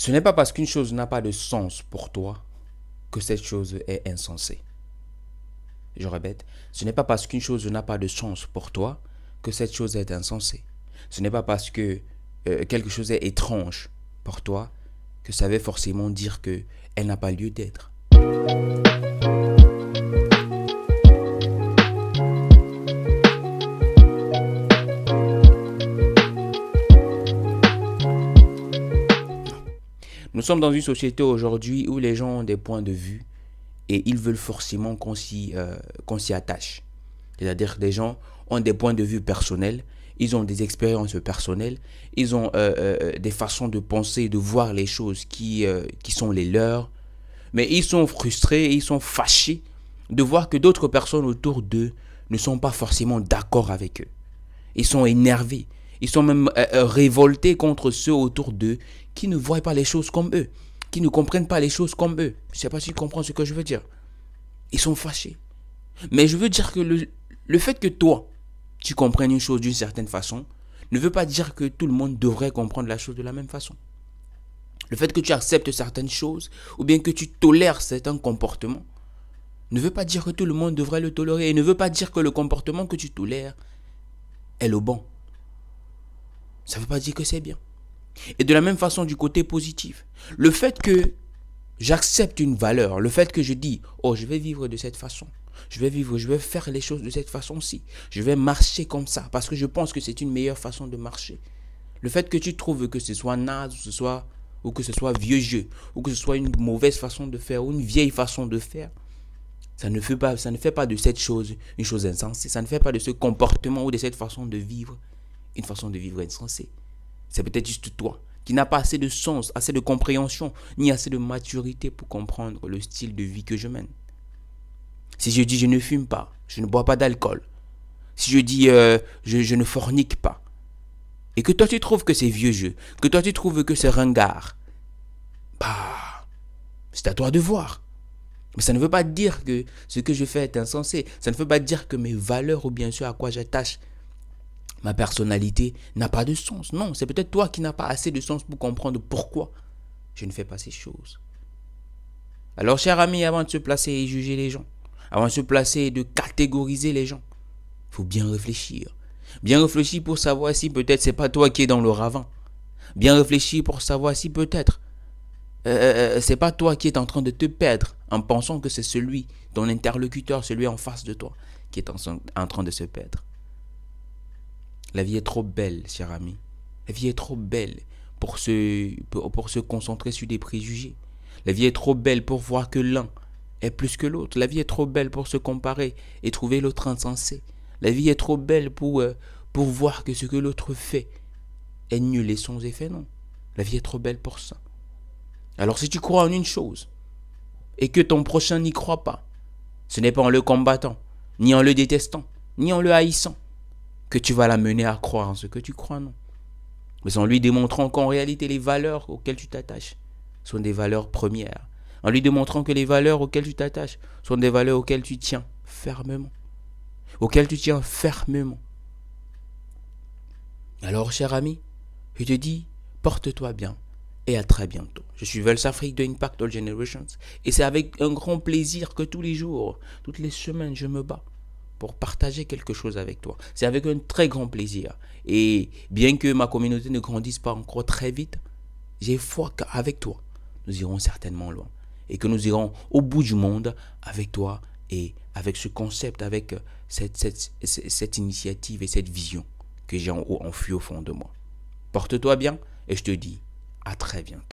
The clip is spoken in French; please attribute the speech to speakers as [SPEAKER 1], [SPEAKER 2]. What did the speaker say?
[SPEAKER 1] Ce n'est pas parce qu'une chose n'a pas de sens pour toi que cette chose est insensée. Je répète, ce n'est pas parce qu'une chose n'a pas de sens pour toi que cette chose est insensée. Ce n'est pas parce que quelque chose est étrange pour toi que ça veut forcément dire qu'elle n'a pas lieu d'être. Nous sommes dans une société aujourd'hui où les gens ont des points de vue et ils veulent forcément qu'on s'y attache. C'est-à-dire que les gens ont des points de vue personnels, ils ont des expériences personnelles, ils ont des façons de penser, de voir les choses qui sont les leurs, mais ils sont frustrés, ils sont fâchés de voir que d'autres personnes autour d'eux ne sont pas forcément d'accord avec eux. Ils sont énervés, ils sont même révoltés contre ceux autour d'eux qui ne voient pas les choses comme eux, qui ne comprennent pas les choses comme eux. Je ne sais pas si tu comprends ce que je veux dire. Ils sont fâchés. Mais je veux dire que le fait que toi, tu comprennes une chose d'une certaine façon, ne veut pas dire que tout le monde devrait comprendre la chose de la même façon. Le fait que tu acceptes certaines choses, ou bien que tu tolères certains comportements, ne veut pas dire que tout le monde devrait le tolérer, et ne veut pas dire que le comportement que tu tolères est le bon. Ça ne veut pas dire que c'est bien. Et de la même façon du côté positif, le fait que j'accepte une valeur, le fait que je dis, oh, je vais vivre de cette façon, je vais faire les choses de cette façon-ci, je vais marcher comme ça, parce que je pense que c'est une meilleure façon de marcher. Le fait que tu trouves que ce soit naze, ou que ce soit vieux jeu, ou que ce soit une mauvaise façon de faire, ou une vieille façon de faire, ça ne fait pas de cette chose une chose insensée, ça ne fait pas de ce comportement ou de cette façon de vivre une façon de vivre insensée. C'est peut-être juste toi qui n'as pas assez de sens, assez de compréhension, ni assez de maturité pour comprendre le style de vie que je mène. Si je dis je ne fume pas, je ne bois pas d'alcool, si je dis je ne fornique pas, et que toi tu trouves que c'est vieux jeu, que toi tu trouves que c'est ringard, bah, c'est à toi de voir. Mais ça ne veut pas dire que ce que je fais est insensé. Ça ne veut pas dire que mes valeurs ou bien sûr à quoi j'attache ma personnalité n'a pas de sens. Non, c'est peut-être toi qui n'as pas assez de sens pour comprendre pourquoi je ne fais pas ces choses. Alors, cher ami, avant de se placer et juger les gens, avant de se placer et de catégoriser les gens, il faut bien réfléchir. Bien réfléchir pour savoir si peut-être c'est pas toi qui es dans le ravin. Bien réfléchir pour savoir si peut-être c'est pas toi qui es en train de te perdre en pensant que c'est celui, ton interlocuteur, celui en face de toi, qui est en train de se perdre. La vie est trop belle, cher ami. La vie est trop belle pour se concentrer sur des préjugés. La vie est trop belle pour voir que l'un est plus que l'autre. La vie est trop belle pour se comparer et trouver l'autre insensé. La vie est trop belle pour voir que ce que l'autre fait est nul et sans effet, non. La vie est trop belle pour ça. Alors si tu crois en une chose et que ton prochain n'y croit pas, ce n'est pas en le combattant, ni en le détestant, ni en le haïssant, que tu vas l'amener à croire en ce que tu crois, non. Mais en lui démontrant qu'en réalité les valeurs auxquelles tu t'attaches sont des valeurs premières. En lui démontrant que les valeurs auxquelles tu t'attaches sont des valeurs auxquelles tu tiens fermement. Auxquelles tu tiens fermement. Alors, cher ami, je te dis, porte-toi bien et à très bientôt. Je suis Vels Afrique de Impact All Generations et c'est avec un grand plaisir que tous les jours, toutes les semaines, je me bats pour partager quelque chose avec toi. C'est avec un très grand plaisir. Et bien que ma communauté ne grandisse pas encore très vite, j'ai foi qu'avec toi, nous irons certainement loin. Et que nous irons au bout du monde avec toi et avec ce concept, avec cette initiative et cette vision que j'ai enfouie au fond de moi. Porte-toi bien et je te dis à très bientôt.